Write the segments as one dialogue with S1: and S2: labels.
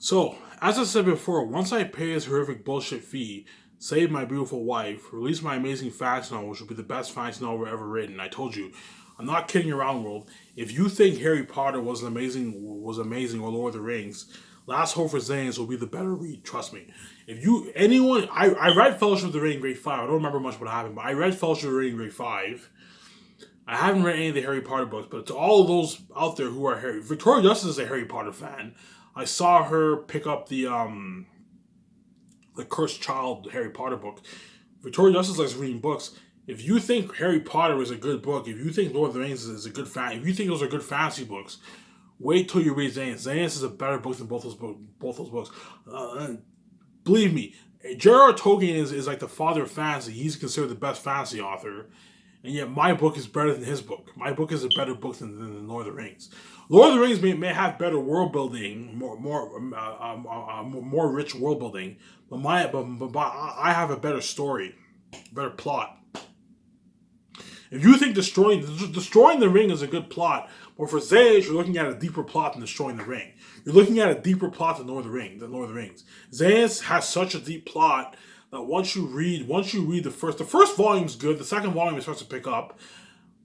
S1: So, as I said before, once I pay this horrific bullshit fee, save my beautiful wife, release my amazing fantasy novel, which will be the best fantasy novel ever written. I told you, I'm not kidding around, world. If you think Harry Potter was amazing, or Lord of the Rings, Last Hope for Xanax will be the better read. Trust me. If you anyone, I read Fellowship of the Ring grade 5. I don't remember much what happened, but I read Fellowship of the Ring grade 5. I haven't read any of the Harry Potter books, but to all of those out there who are Victoria Justice is a Harry Potter fan. I saw her pick up the Cursed Child Harry Potter book. Victoria Justice likes reading books. If you think Harry Potter is a good book, if you think Lord of the Rings is a good fan, if you think those are good fantasy books, wait till you read Xanax. Xanax is a better book than both those books. Believe me, J.R.R. Tolkien is like the father of fantasy. He's considered the best fantasy author. And yet my book is better than his book. My book is a better book than Lord of the Rings. Lord of the Rings may have better world building, more rich world building, but I have a better story, better plot. If you think destroying the ring is a good plot, but for Zayas, you're looking at a deeper plot than destroying the ring. You're looking at a deeper plot than Lord of the Rings. Zayas has such a deep plot that once you read the first volume's good. The second volume is supposed to pick up,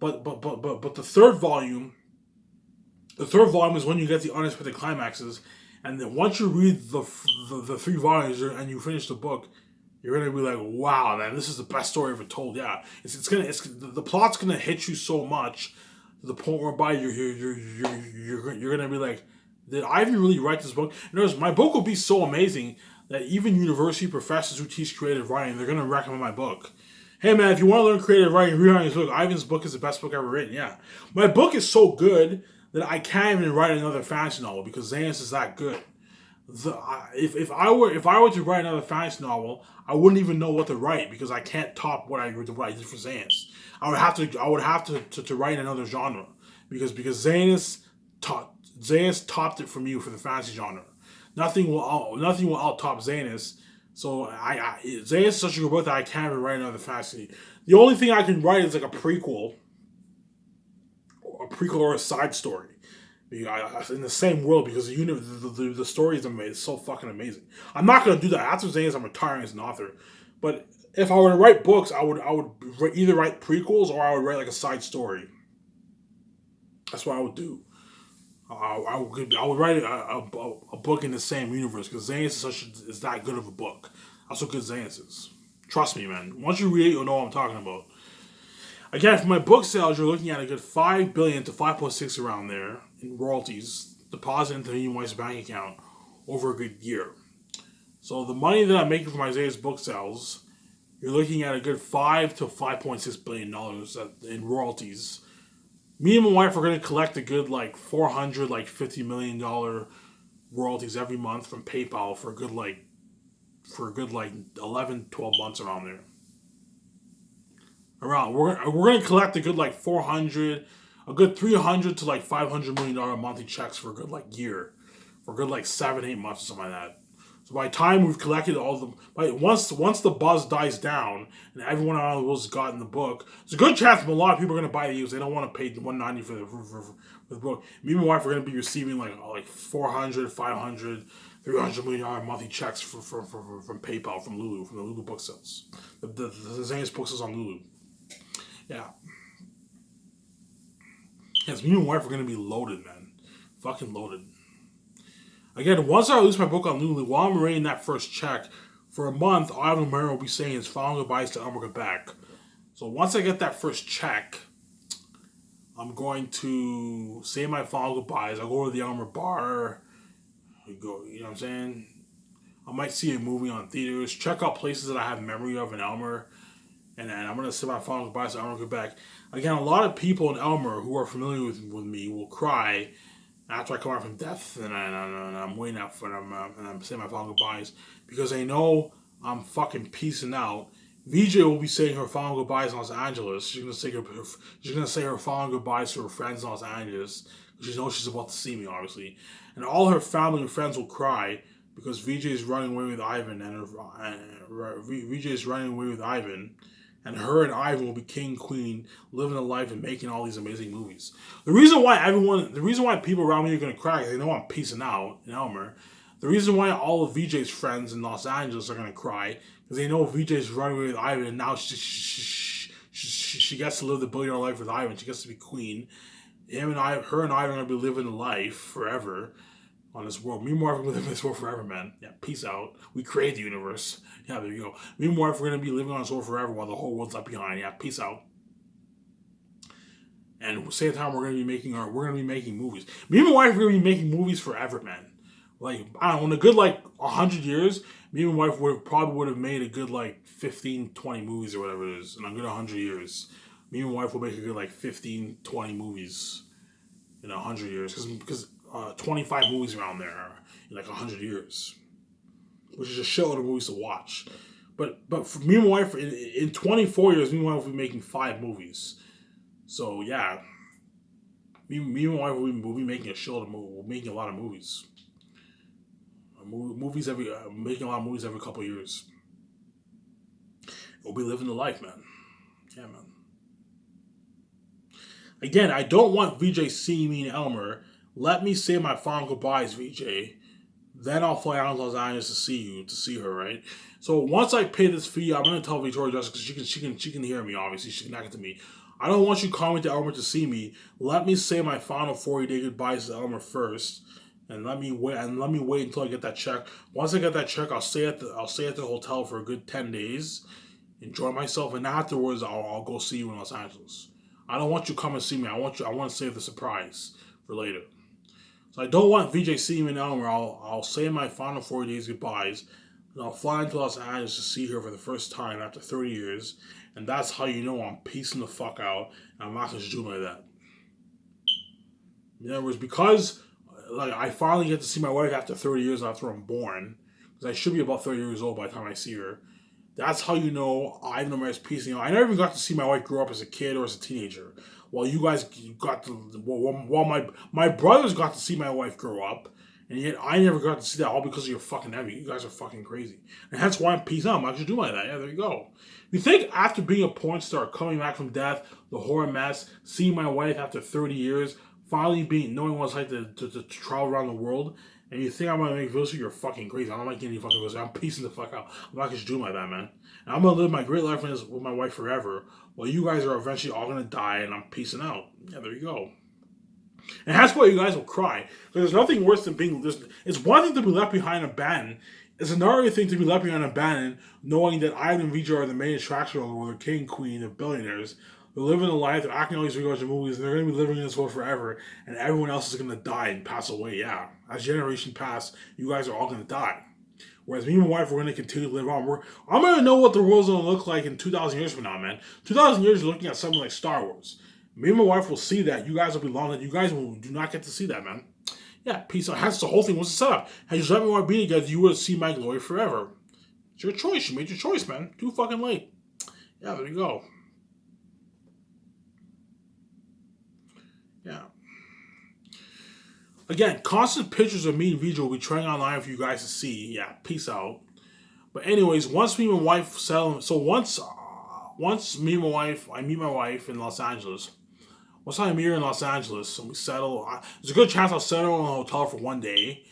S1: but the third volume is when you get the unexpected climaxes, and then once you read the three volumes and you finish the book, you're gonna be like, wow, man, this is the best story ever told. Yeah, the plot's gonna hit you so much to the point whereby you're gonna be like, did Ivan really write this book? Notice, my book will be so amazing that even university professors who teach creative writing, they're gonna recommend my book. Hey man, if you want to learn creative writing, read Ivan's book. Ivan's book is the best book ever written. Yeah, my book is so good that I can't even write another fantasy novel because Xanax is that good. If I were to write another fantasy novel, I wouldn't even know what to write because I can't top what I did for Xanax. I would have to write another genre because Xanax topped it from you for the fantasy genre. Nothing will out top Xanax. So Xanax is such a good book that I can't even write another fantasy. The only thing I can write is like a prequel or a side story in the same world because the story is amazing. It's so fucking amazing. I'm not gonna do that. After Xanax, I'm retiring as an author. But if I were to write books, I would either write prequels or I would write like a side story. That's what I would do. I would write a book in the same universe because Xanax is that good of a book. That's what good Xanax is. Trust me, man. Once you read it, you'll know what I'm talking about. Again, for my book sales, you're looking at a good $5 billion to 5.6 around there in royalties deposited into the Union Wife's bank account over a good year. So the money that I'm making from Isaiah's book sales, you're looking at a good $5 to $5.6 billion in royalties. Me and my wife are going to collect a good like $450 million royalties every month from PayPal for a good 11, 12 months around there. We're gonna collect a good like 400, a good 300 to like $500 million monthly checks for a good like year, for a good like 7, 8 months or something like that. So by the time we've collected all the, once the buzz dies down and everyone around the world has gotten the book, there's a good chance that a lot of people are gonna buy these. They don't want to pay $190 for the book. Me and my wife are gonna be receiving like 400, 500, $300 million monthly checks from PayPal, from Lulu, from the Lulu book sales. The Xanax book sales on Lulu. Yeah. Yes, me and my wife are going to be loaded, man. Fucking loaded. Again, once I release my book on Lulu, while I'm writing that first check, for a month, Ivan Murray will be saying his final goodbyes to Elmer Quebec. So once I get that first check, I'm going to say my final goodbyes. I'll go to the Elmer bar. You know what I'm saying? I might see a movie on theaters. Check out places that I have memory of in Elmer. And then I'm going to say my final goodbyes to Elmer Quebec. Again, a lot of people in Elmer who are familiar with me will cry after I come out from death and I'm waiting out for them and I'm saying my final goodbyes because they know I'm fucking peacing out. VJ will be saying her final goodbyes in Los Angeles. She's gonna say her final goodbyes to her friends in Los Angeles. She knows she's about to see me, obviously. And all her family and friends will cry because VJ is running away with Ivan VJ is running away with Ivan. And her and Ivan will be king, queen, living a life and making all these amazing movies. The reason why people around me are going to cry is they know I'm peacing out in Elmer. The reason why all of VJ's friends in Los Angeles are gonna cry because they know VJ's running away with Ivan, and now she gets to live the billionaire life with Ivan. She gets to be queen. Her and Ivan are gonna be living the life forever on this world. Me and Marv are gonna live in this world forever, man. Yeah, peace out. We create the universe. Yeah, there you go. Me and Marv are gonna be living on this world forever while the whole world's left behind. Yeah, peace out. And at the same time, we're gonna be making movies. Me and my wife are gonna be making movies forever, man. Like, I don't know, in a good 100 years, me and my wife would have made a good 15, 20 movies or whatever it is. In a good 100 years, me and my wife will make a good 15, 20 movies in 100 years, because 25 movies around there in 100 years, which is a shitload of movies to watch. But for me and my wife, in 24 years, me and my wife will be making 5 movies. So yeah, me and my wife will be making a shitload of movies. We're making a lot of movies. Making a lot of movies every couple of years. We'll be living the life, man. Yeah, man. Again, I don't want VJ seeing me and Elmer. Let me say my final goodbyes, VJ. Then I'll fly out to Los Angeles to see her, right? So once I pay this fee, I'm gonna tell Victoria Justice because she can hear me. Obviously, she can connect to me. I don't want you coming to Elmer to see me. Let me say my final 40-day goodbyes to Elmer first. And let me wait until I get that check. Once I get that check, I'll stay at the hotel for a good 10 days, enjoy myself, and afterwards I'll go see you in Los Angeles. I don't want you to come and see me. I want to save the surprise for later. So I don't want VJ seeing me in Elmer. I'll say my final 40 days goodbyes, and I'll fly into Los Angeles to see her for the first time after 30 years, and that's how you know I'm piecing the fuck out, and I'm not gonna do like that. In other words, because I finally get to see my wife after 30 years after I'm born, because I should be about 30 years old by the time I see her. That's how you know Ivan the Mayor's piecing out. I never even got to see my wife grow up as a kid or as a teenager. While you guys my brothers got to see my wife grow up, and yet I never got to see that, all because of your fucking envy. You guys are fucking crazy. And that's why I'm peacing out. I'm actually doing like that. Yeah, there you go. You think after being a porn star, coming back from death, the horror mess, seeing my wife after 30 years, finally knowing what it's like to travel around the world, and you think I'm gonna make videos? You're fucking crazy. I'm not making any fucking videos. I'm piecing the fuck out. I'm not gonna do like that, man. And I'm gonna live my great life with my wife forever, while you guys are eventually all gonna die, and I'm piecing out. Yeah, there you go. And that's why you guys will cry. There's nothing worse than being. It's one thing to be left behind abandoned. It's another thing to be left behind abandoned, knowing that Ivan and Vijay are the main attraction of the world, the king, queen, of billionaires. They're living a life, they're acting all these regards to movies, and they're going to be living in this world forever, and everyone else is going to die and pass away, yeah. As generation pass, you guys are all going to die. Whereas me and my wife, we're going to continue to live on. I'm going to know what the world's going to look like in 2,000 years from now, man. 2,000 years, you're looking at something like Star Wars. Me and my wife will see that. You guys will be long, and you guys do not get to see that, man. Yeah, peace out. That's the whole thing was the setup. Had you just let me want to be together, you would see my glory forever. It's your choice. You made your choice, man. Too fucking late. Yeah, there you go. Yeah. Again, constant pictures of me and Vijay will be trending online for you guys to see. Yeah, peace out. But anyways, once me and my wife settle, so once me and my wife, I meet my wife in Los Angeles. Once I meet her in Los Angeles and we settle, there's a good chance I'll settle in a hotel for one day,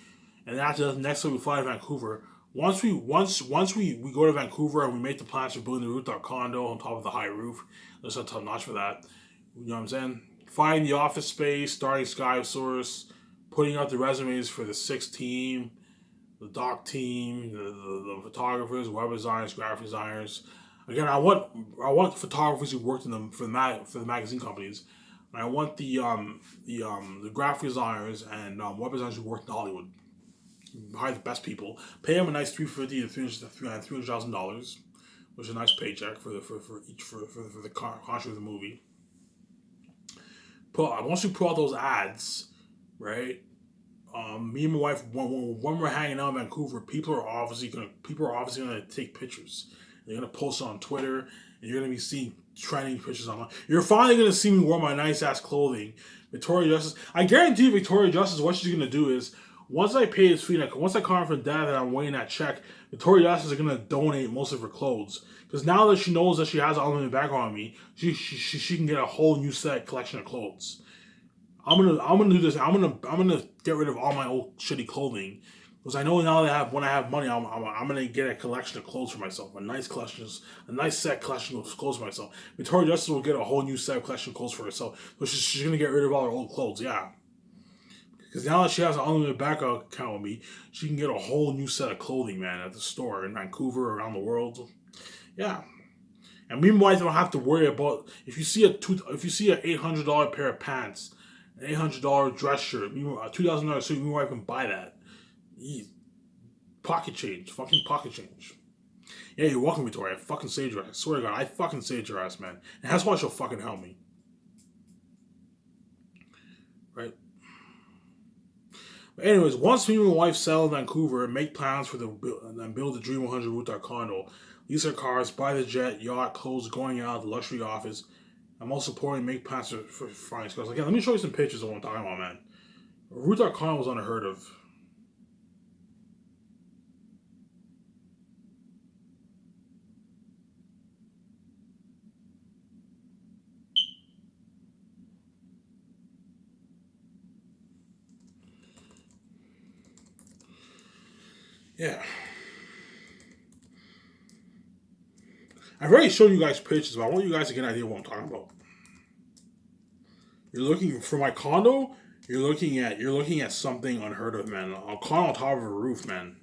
S1: and after that, next week we fly to Vancouver. Once we go to Vancouver and we make the plans for building the rooftop condo on top of the high roof, there's a top notch for that. You know what I'm saying? Finding the office space, starting Skysource, putting out the resumes for the 6 team, the doc team, the photographers, web designers, graphic designers. Again, I want photographers who worked in them for the magazine companies. And I want the graphic designers and web designers who worked in Hollywood. Hire the best people. Pay them a nice $350,000 to $300,000, which is a nice paycheck for the contract of the movie. Once we put out those ads, right? Me and my wife, when we're hanging out in Vancouver, people are obviously gonna take pictures. They're gonna post it on Twitter, and you're gonna be seeing trending pictures online. You're finally gonna see me wear my nice ass clothing. Victoria Justice, I guarantee Victoria Justice, what she's gonna do is, once I pay this fee, once I come from dad and I'm waiting that check, Victoria Justice is gonna donate most of her clothes. Because now that she knows that she has an unlimited background on me, she can get a whole new collection of clothes. I'm gonna do this. I'm gonna get rid of all my old shitty clothing, Because I know now that when I have money, I'm gonna get a collection of clothes for myself, a nice set collection of clothes for myself. Victoria Justice will get a whole new set of collection of clothes for herself, but she's gonna get rid of all her old clothes. Yeah, because now that she has an unlimited bank account with me, she can get a whole new set of clothing, man, at the store in Vancouver, around the world. Yeah, and meanwhile, you don't have to worry about if you see an $800 pair of pants, an $800 dress shirt, a $2,000 suit. Meanwhile, can buy that. Easy. Pocket change, fucking pocket change. Yeah, you're welcome, Victoria. I fucking saved your ass. I swear to God, I fucking saved your ass, man. And that's why she'll fucking help me. Right? But anyways, once me and my wife settle in Vancouver and make plans and build the Dream 100 rooftop condo, lease our cars, buy the jet, yacht, clothes, going out, the luxury office, I'm also supporting make plans for finance. Because again, let me show you some pictures of what I'm talking about, man. A rooftop condo was unheard of. Yeah. I've already shown you guys pictures, but I want you guys to get an idea of what I'm talking about. You're looking for my condo. You're looking at something unheard of, man. A condo on top of a roof, man.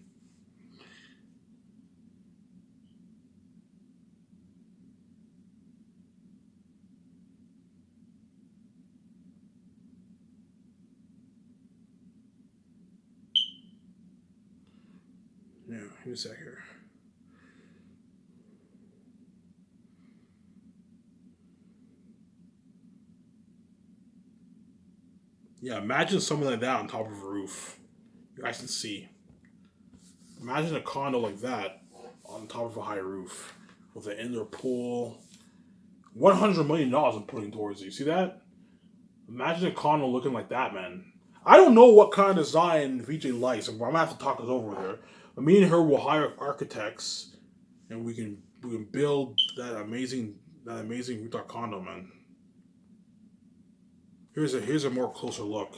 S1: Yeah, give me a sec here. Yeah, imagine something like that on top of a roof. You guys can see. Imagine a condo like that on top of a high roof with an indoor pool. $100 million I'm putting towards it. You see that? Imagine a condo looking like that, man. I don't know what kind of design VJ likes. I'm gonna have to talk this over with her. But me and her will hire architects, and we can build that amazing rooftop condo, man. Here's a more closer look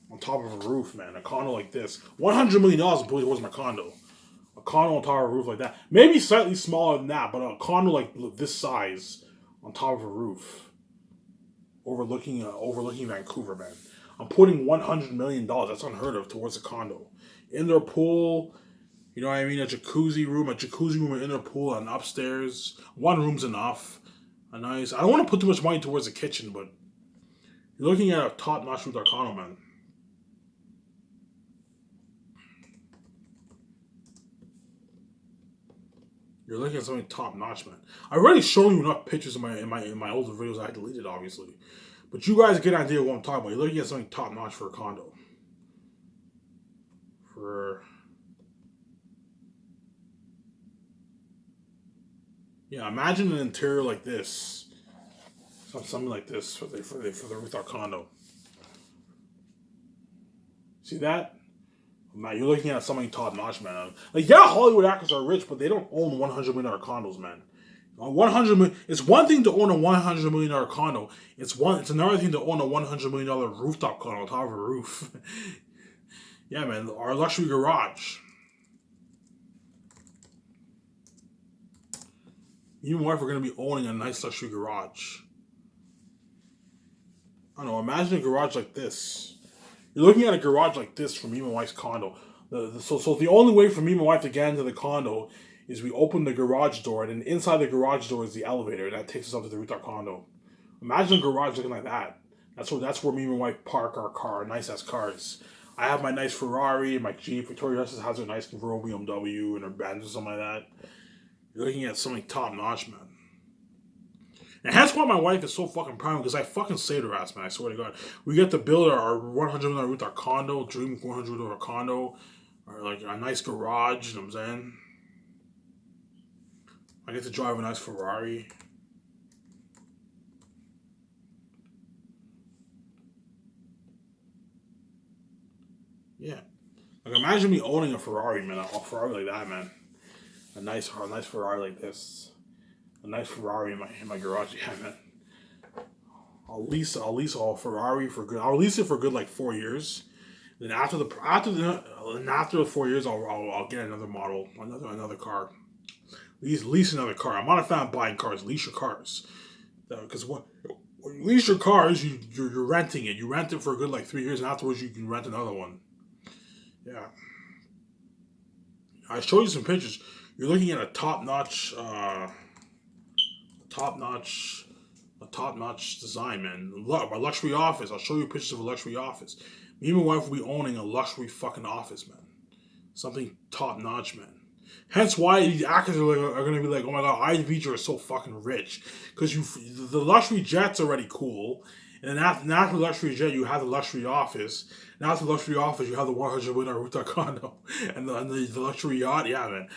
S1: on top of a roof, man. A condo like this, $100 million I'm putting towards my condo. A condo on top of a roof like that, maybe slightly smaller than that, but a condo like this size on top of a roof, overlooking Vancouver, man. I'm putting $100 million. That's unheard of towards a condo. Indoor pool, you know what I mean? A jacuzzi room, an indoor pool, and upstairs. One room's enough. A nice. I don't want to put too much money towards the kitchen, but you're looking at a top-notch rooftop condo, man. You're looking at something top-notch, man. I've already shown you enough pictures in my older videos I deleted, obviously. But you guys get an idea of what I'm talking about. You're looking at something top-notch for a condo. For Yeah, imagine an interior like this, something like this for the rooftop condo. See that? Man, you're looking at something top notch, man. Like, yeah, Hollywood actors are rich, but they don't own $100 million condos, man. 100 million. It's one thing to own a $100 million condo. It's another thing to own a $100 million rooftop condo on top of a roof. Yeah, man. Our luxury garage. You and my wife are gonna be owning a nice luxury garage. I don't know. Imagine a garage like this. You're looking at a garage like this for me and my wife's condo. So the only way for me and my wife to get into the condo is we open the garage door, and then inside the garage door is the elevator, and that takes us up to the rooftop condo. Imagine a garage looking like that. That's where me and my wife park our car, nice ass cars. I have my nice Ferrari, my Jeep. Victoria Justice has her nice convertible BMW and her Benz or something like that. You're looking at something top notch, man. And that's why my wife is so fucking proud because I fucking saved her ass, man. I swear to God. We get to build our $100 million rooftop condo, dream $100 condo, or like a nice garage, you know what I'm saying? I get to drive a nice Ferrari. Yeah. Like imagine me owning a Ferrari, man. A Ferrari like that, man. A nice Ferrari like this. A nice Ferrari in my garage, yeah, man. I'll lease a Ferrari for good. I'll lease it for good like 4 years. Then after the 4 years, I'll get another model, another car. Lease another car. I'm not a fan of buying cars. Lease your cars, because when you lease your cars, you're renting it. You rent it for a good like 3 years, and afterwards you can rent another one. Yeah, I showed you some pictures. You're looking at top notch, a top notch design, man. A luxury office. I'll show you pictures of a luxury office. Me and my wife will be owning a luxury fucking office, man. Something top notch, man. Hence why these actors are gonna be like, oh my god, IVG are so fucking rich, because the luxury jet's already cool, and then after the luxury jet you have the luxury office. Now after the luxury office you have the 100 winner rooftop condo, and the luxury yacht. Yeah, man.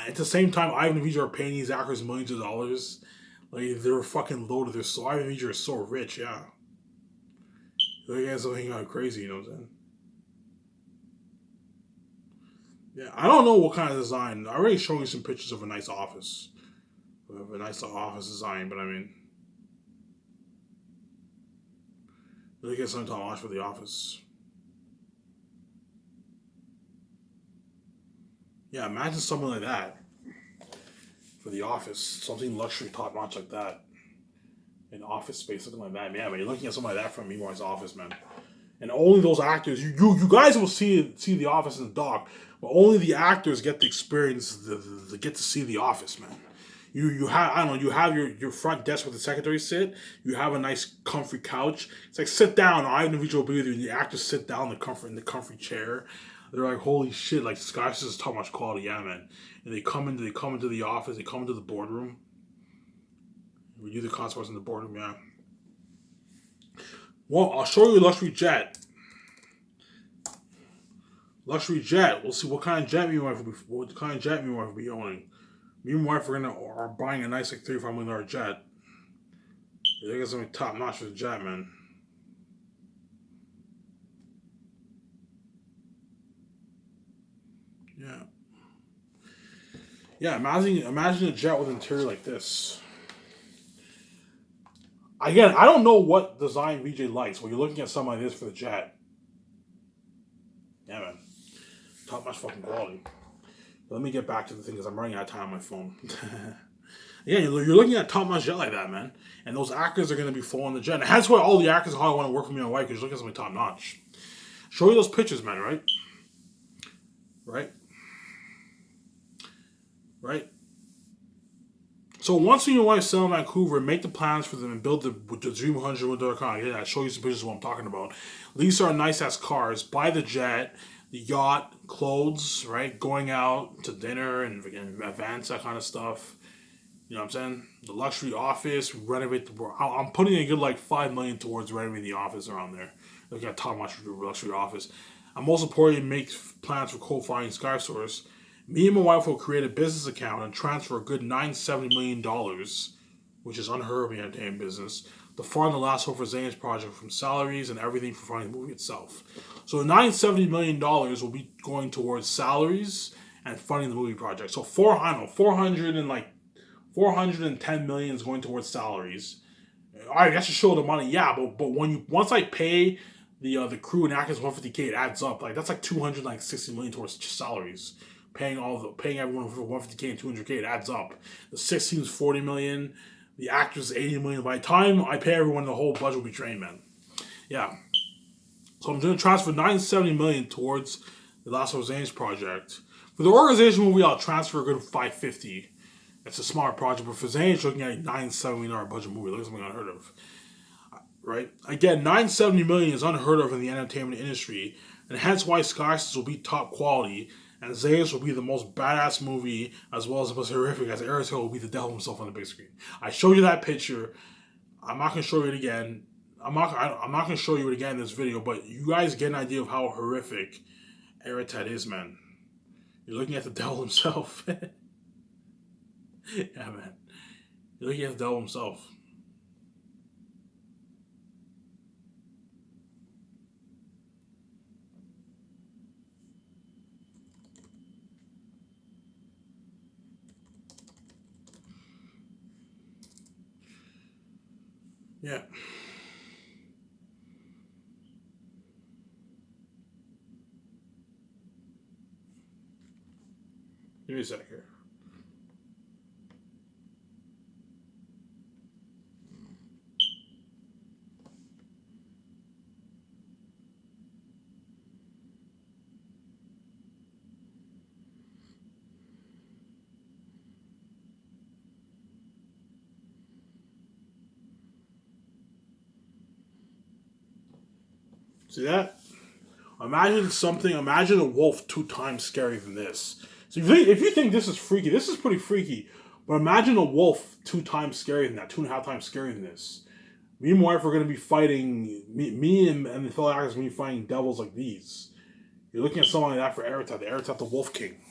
S1: At the same time, Ivan and VJ are paying these actors millions of dollars. Like they're fucking loaded. They're so Ivan and VJ are so rich. Yeah, they got something crazy. You know what I'm saying? Yeah, I don't know what kind of design. I already showed you some pictures of a nice office, design. But I mean, look at something to watch for the office. Yeah, imagine something like that for the office. Something luxury, top notch like that. An office space, something like that. Yeah, man, you're looking at something like that from Memoirs office, man. And only those actors, you guys will see the office in the dock, but only the actors get the experience, get to see the office, man. You have, I don't know, you have your front desk where the secretary sit. You have a nice comfy couch. It's like sit down. I have an individual with you. And the actors sit down in the comfy chair. They're like, holy shit! Like Sky is top much quality, yeah, man. And they come into the office. They come into the boardroom. We do the consequences in the boardroom, yeah. Well, I'll show you a luxury jet. Luxury jet. We'll see what kind of jet me wife will be owning. Me and my wife are buying a nice like $35 million jet. They got something top notch for the jet, man. Yeah. Yeah, imagine a jet with an interior like this. Again, I don't know what design VJ likes when you're looking at something like this for the jet. Yeah, man. Top notch fucking quality. But let me get back to the thing because I'm running out of time on my phone. Yeah, you're looking at top notch jet like that, man. And those actors are going to be flying the jet. And that's why all the actors how I want to work for me on white because you're looking at something top notch. Show you those pictures, man, right? Right? Right? So once you and your wife sell in Vancouver, make the plans for them and build the Dream 100 with their car. Yeah, I show you some pictures of what I'm talking about. These are nice ass cars. Buy the jet, the yacht, clothes, right? Going out to dinner and events, that kind of stuff. You know what I'm saying? The luxury office, renovate the. I'm putting a good like $5 million towards renovating the office around there. Looking at top notch luxury office. I'm also pouring make plans for co-funding Sky Source. Me and my wife will create a business account and transfer a good $970 million, which is unheard of in the entertainment business, to fund the Last Hope for Zane's project from salaries and everything for funding the movie itself. So the $970 million will be going towards salaries and funding the movie project. So 410 million is going towards salaries. All right, that should show the money, yeah. But once I pay the crew and actors 150K, it adds up. Like that's like 260 million towards salaries. Paying everyone for 150K and 200K, it adds up. The 16 is 40 million. The actors 80 million. By the time I pay everyone, the whole budget will be drained, man. Yeah. So I'm going to transfer 970 million towards the Last of Zane's project. For the organization movie, I'll transfer a good 550. It's a smart project, but for Zane's looking at a $970 million budget movie. Look at something unheard of. Right? Again, 970 million is unheard of in the entertainment industry, and hence why Skysons will be top quality, and Zayas will be the most badass movie, as well as the most horrific, as Aerosol will be the devil himself on the big screen. I showed you that picture. I'm not gonna show you it again. I'm not gonna show you it again in this video, but you guys get an idea of how horrific Eratet is, man. You're looking at the devil himself. Yeah, man. You're looking at the devil himself. Yeah. Give me a sec here. See that? Imagine a wolf 2 times scarier than this. So if you think this is freaky, this is pretty freaky. But imagine a wolf 2 times scarier than that, 2.5 times scarier than this. Me and my wife are going to be fighting, me and the fellow actors are going to be fighting devils like these. You're looking at something like that for Eretat the Wolf King.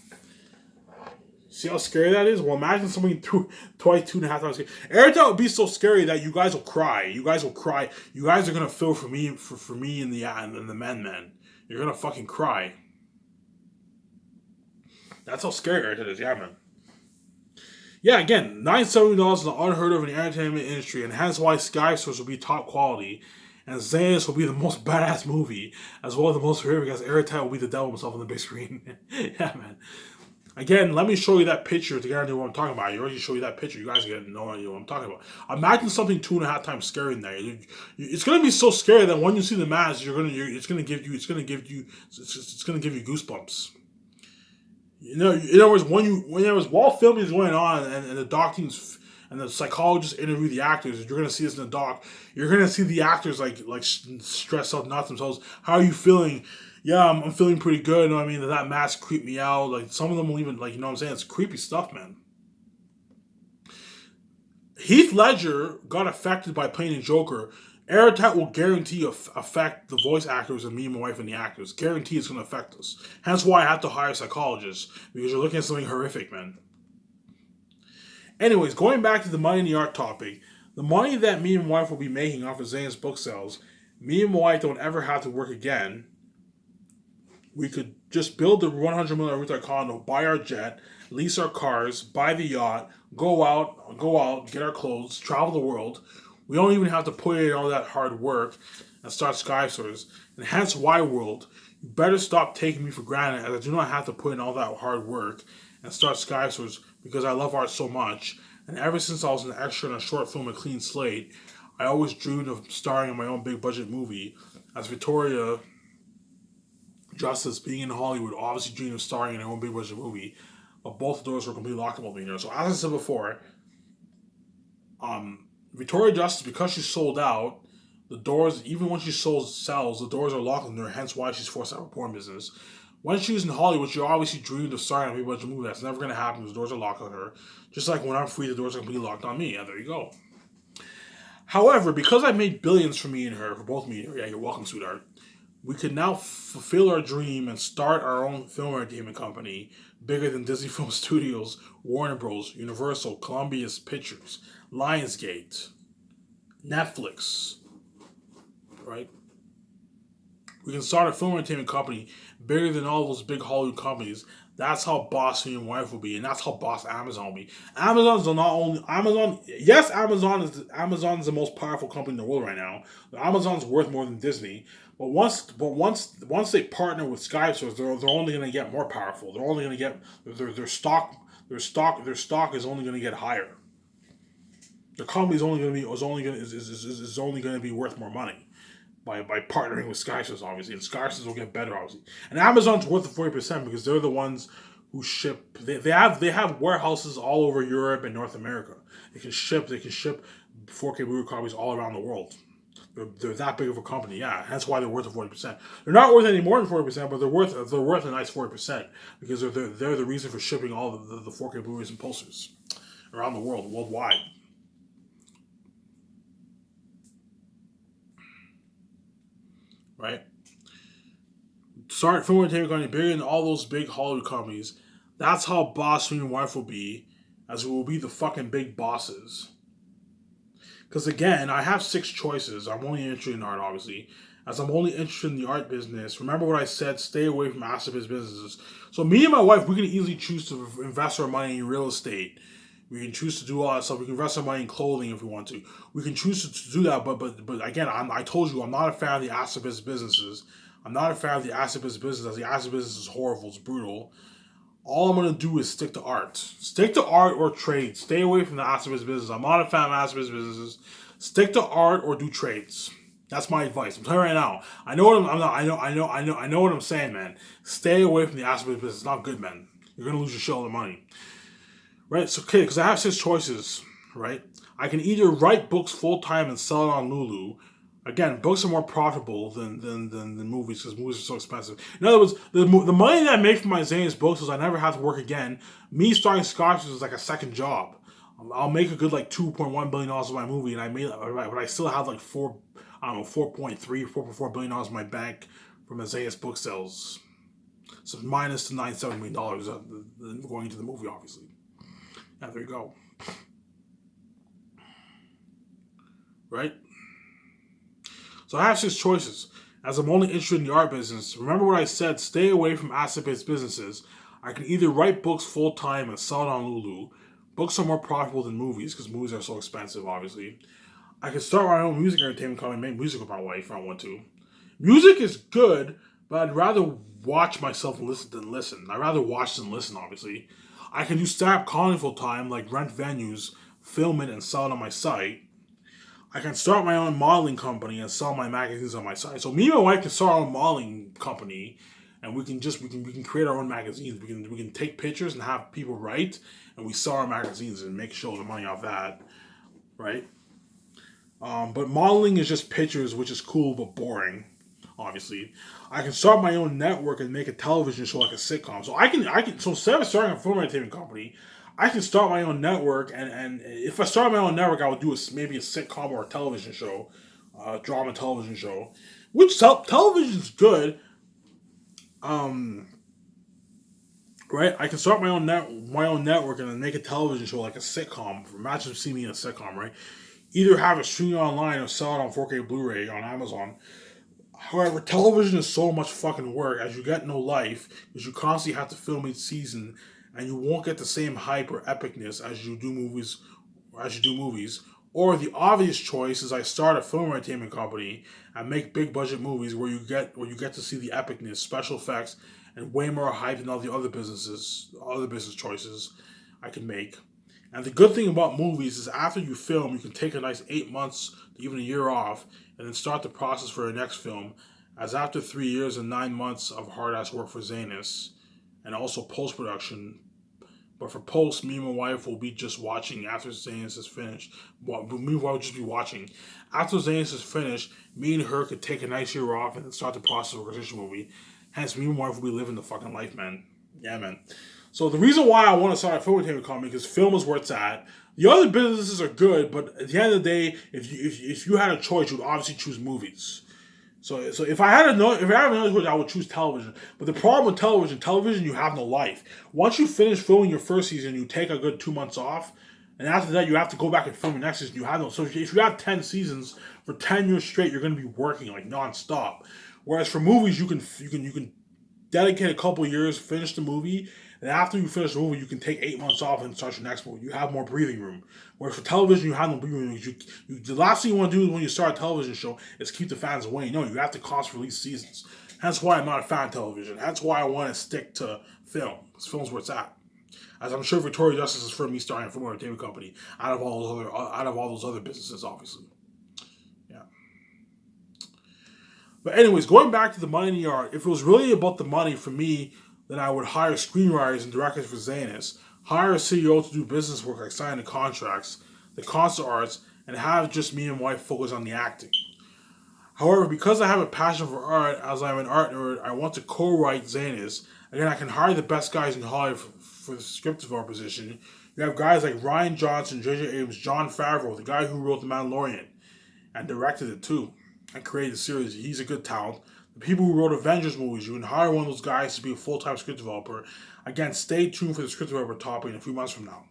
S1: See how scary that is? Well, imagine something twice, 2.5 times scary. Eretat would be so scary that you guys will cry. You guys will cry. You guys are going to feel for me, for me and the men, man. You're going to fucking cry. That's how scary Eretat is, yeah, man. Yeah, again, $970 is unheard of in the entertainment industry, and hence why Sky Source will be top quality, and Miscellaneous will be the most badass movie, as well as the most horrific, because Eretat will be the devil himself on the big screen. Yeah, man. Again, let me show you that picture to guarantee what I'm talking about. I already showed you that picture. You guys get no idea what I'm talking about. Imagine something 2.5 times scary in there. It's gonna be so scary that when you see the mask, it's gonna give you goosebumps. In other words, while filming is going on and the doctors and the psychologists interview the actors, you're gonna see this in the doc. You're gonna see the actors like stressed out, not themselves. How are you feeling? Yeah, I'm feeling pretty good. You know what I mean? That mask creeped me out. Like some of them will even you know what I'm saying? It's creepy stuff, man. Heath Ledger got affected by playing the Joker. Eretat will guarantee affect the voice actors and me and my wife and the actors. Guarantee it's going to affect us. Hence why I have to hire psychologists, because you're looking at something horrific, man. Anyways, going back to the money in the art topic, the money that me and my wife will be making off of Zane's book sales, me and my wife don't ever have to work again. We could just build the $100 million rooftop condo, buy our jet, lease our cars, buy the yacht, go out, get our clothes, travel the world. We don't even have to put in all that hard work and start skyscrapers. And hence why, world, you better stop taking me for granted, as I do not have to put in all that hard work and start skyscrapers, because I love art so much. And ever since I was an extra in a short film, A Clean Slate, I always dreamed of starring in my own big budget movie. As Victoria Justice, being in Hollywood, obviously dreamed of starring in her own big budget movie, but both doors were completely locked up on me here. So as I said before, Victoria Justice, because she sold out, the doors, even when she sells, the doors are locked on her, hence why she's forced out of porn business. When she was in Hollywood, she obviously dreamed of starring in a big budget movie. That's never going to happen because the doors are locked on her. Just like when I'm free, the doors are completely locked on me. Yeah, there you go. However, because I made billions for me and her, for both me and her, yeah, you're welcome, sweetheart, we can now fulfill our dream and start our own film entertainment company, bigger than Disney Film Studios, Warner Bros., Universal, Columbia Pictures, Lionsgate, Netflix, right? We can start a film entertainment company bigger than all those big Hollywood companies. That's how boss me and wife will be, and that's how boss Amazon will be. Amazon's not only Amazon. Yes, Amazon is the most powerful company in the world right now. Amazon's worth more than Disney. But once they partner with Skype, they're only going to get more powerful. They're only going to get their stock is only going to get higher. Their company is only going to be worth more money by partnering with Skysys, obviously, and Skysys will get better, obviously. And Amazon's worth the 40% because they're the ones who ship. They have warehouses all over Europe and North America. They can ship 4K movie copies all around the world. They're that big of a company, yeah. That's why they're worth the 40%. They're not worth any more than 40%, but they're worth a nice 40% because they're the reason for shipping all the 4K movies and posters around the world, worldwide. Right? Start film entertainment company bigger than all those big Hollywood companies. That's how boss me and wife will be, as we will be the fucking big bosses. Because again, I have 6 choices. I'm only interested in art, obviously. As I'm only interested in the art business, remember what I said, stay away from asset-based businesses. So me and my wife, we can easily choose to invest our money in real estate. We can choose to do all that stuff. We can invest our money in clothing if we want to. We can choose to do that, but again, I told you, I'm not a fan of the asset-based businesses. I'm not a fan of the asset-based business, as the asset business is horrible, it's brutal. all I'm gonna do is stick to art. Stick to art or trade. Stay away from the activist business. I'm not a fan of activist businesses. Stick to art or do trades. That's my advice. I'm telling you right now. I know what I'm not. I know what I'm saying, man. Stay away from the activist business. It's not good, man. You're gonna lose your shell of money, right? So, okay, because I have 6 choices, right? I can either write books full time and sell it on Lulu. Again, books are more profitable than movies because movies are so expensive. In other words, the money that I make from my Zane's books is I never have to work again. Me starting Scotch is like a second job. I'll make a good like $2.1 billion with my movie, and I made but I still have like 4.4 billion dollars in my bank from Isaiah's book sales. So minus the $970 million going into the movie, obviously. Yeah, there you go. Right? So I have 6 choices. As I'm only interested in the art business, remember what I said, stay away from asset-based businesses. I can either write books full-time and sell it on Lulu. Books are more profitable than movies because movies are so expensive, obviously. I can start my own music entertainment company and make music with my wife if I want to. Music is good, but I'd rather watch myself listen than listen. I'd rather watch than listen, obviously. I can do stand-up comedy full-time, like rent venues, film it, and sell it on my site. I can start my own modeling company and sell my magazines on my site. So me and my wife can start our own modeling company, and we can create our own magazines. We can take pictures and have people write, and we sell our magazines and make shows of money off that, right? But modeling is just pictures, which is cool but boring. Obviously, I can start my own network and make a television show like a sitcom. So so instead of starting a film entertainment company, I can start my own network, and if I start my own network, I would do maybe a sitcom or a television show, drama television show, which television is good. Um, right? I can start my own network and then make a television show like a sitcom. Imagine seeing me in a sitcom, right? Either have it streamed online or sell it on 4K Blu-ray on Amazon. However, television is so much fucking work as you get no life because you constantly have to film each season, and you won't get the same hype or epicness as you do movies. Or the obvious choice is I start a film entertainment company and make big budget movies where you get to see the epicness, special effects, and way more hype than all the other business choices I can make. And the good thing about movies is after you film, you can take a nice 8 months to even a year off and then start the process for your next film. As after 3 years and 9 months of hard ass work for Zanus and also post production, but for post, me and my wife will be just watching after Zanus is finished. Well, me and my wife will just be watching. After Zanus is finished, me and her could take a nice year off and then start the process of a Christian movie. Hence, me and my wife will be living the fucking life, man. Yeah, man. So the reason why I want to start a film entertainment company is film is where it's at. The other businesses are good, but at the end of the day, if you had a choice, you would obviously choose movies. So if I had another choice, I would choose television. But the problem with television, you have no life. Once you finish filming your first season, you take a good 2 months off, and after that, you have to go back and film your next season. You have no. So if you have 10 seasons for 10 years straight, you're going to be working like nonstop. Whereas for movies, you can dedicate a couple of years, finish the movie, and after you finish the movie, you can take 8 months off and start your next movie. You have more breathing room. Whereas for television, you have no breathing room. The last thing you want to do when you start a television show is keep the fans away. No, you have to cost release seasons. That's why I'm not a fan of television. That's why I want to stick to film. Because film's where it's at. As I'm sure Victoria Justice is for me starting a film entertainment company out of all those other businesses, obviously. Yeah. But anyways, going back to the money in the art, if it was really about the money for me, then I would hire screenwriters and directors for Zanus, hire a CEO to do business work like signing the contracts, the concert arts, and have just me and my wife focus on the acting. However, because I have a passion for art, as I'm an art nerd, I want to co-write Zanus. Again, I can hire the best guys in Hollywood for the script developer position. You have guys like Ryan Johnson, J.J. Abrams, Jon Favreau, the guy who wrote The Mandalorian, and directed it too, and created the series. He's a good talent. The people who wrote Avengers movies, you can hire one of those guys to be a full-time script developer. Again, stay tuned for the script developer topic in a few months from now.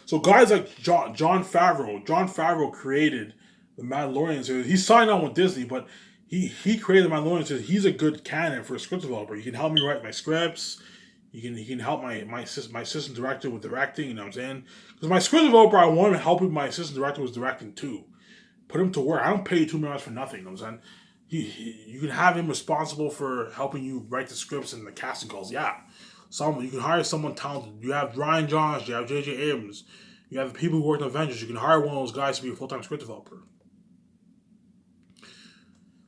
S1: So guys like Jon Favreau created the Mandalorian series. He signed on with Disney, but he created the Mandalorian series. He's a good candidate for a script developer. He can help me write my scripts. He can help my assistant director with directing. You know what I'm saying? Because my script developer, I want him helping my assistant director with directing too. Put him to work. I don't pay you $2 million for nothing. You know what I'm saying? You can have him responsible for helping you write the scripts and the casting calls. Yeah. You can hire someone talented. You have Ryan Johnson, you have J.J. Abrams, you have the people who worked on Avengers. You can hire one of those guys to be a full-time script developer.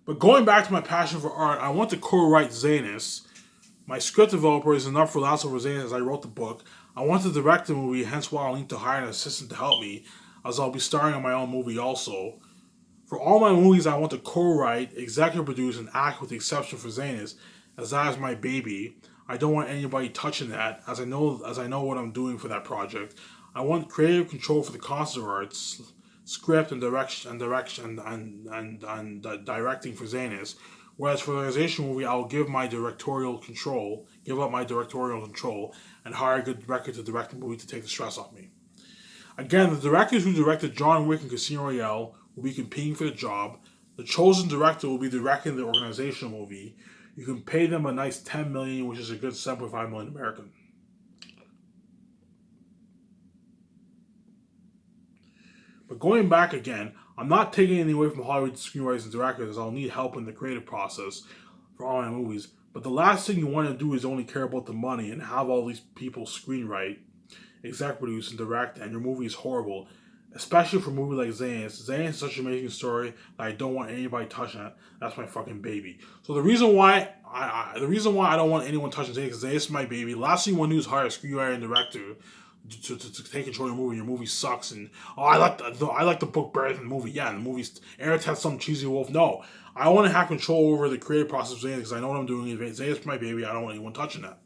S1: But going back to my passion for art, I want to co-write Zanus. My script developer is enough for Last Over Zanus as I wrote the book. I want to direct the movie, hence why I'll need to hire an assistant to help me, as I'll be starring on my own movie also. For all my movies, I want to co-write, executive produce, and act with the exception for Zanus, as that is my baby. I don't want anybody touching that, as I know what I'm doing for that project. I want creative control for the concept arts, script and directing for Zanus. Whereas for the organization movie, I will give up my directorial control, and hire a good director to direct the movie to take the stress off me. Again, the directors who directed John Wick and Casino Royale will be competing for the job. The chosen director will be directing the organizational movie. You can pay them a nice $10 million, which is a good $7.5 million American. But going back again, I'm not taking anything away from Hollywood screenwriters and directors, as I'll need help in the creative process for all my movies. But the last thing you want to do is only care about the money and have all these people screenwrite, exec produce, and direct, and your movie is horrible. Especially for a movie like Zanus. Zanus is such an amazing story that I don't want anybody touching it. That's my fucking baby. So the reason why I don't want anyone touching Zanus is Zanus is my baby. Last thing you want to do is hire a screenwriter and director to take control of your movie. And your movie sucks, and I like the book better than the movie. Yeah, and the movie's Eric has some cheesy wolf. No, I want to have control over the creative process of Zanus because I know what I'm doing. Zanus is my baby. I don't want anyone touching that.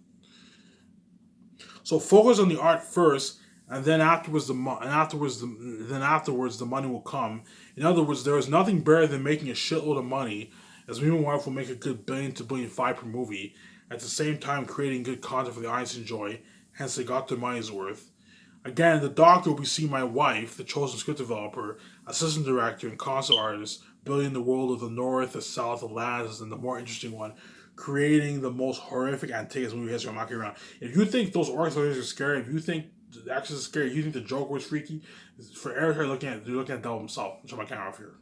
S1: So focus on the art first, and then afterwards the money will come. In other words, there is nothing better than making a shitload of money, as me and my wife will make a good $1 billion to $1.5 billion per movie, at the same time creating good content for the audience to enjoy. Hence, they got their money's worth. Again, the doctor will be seeing my wife, the chosen script developer, assistant director, and concept artist, building the world of the North, the South, the Atlantis, and the more interesting one, creating the most horrific antagonist movie history. I'm not kidding around. If you think those orcs are scary, if you think the Exorcist is scary, you think the Joker was freaky, for Eric, you're looking at Devil himself. I'll turn my camera off here.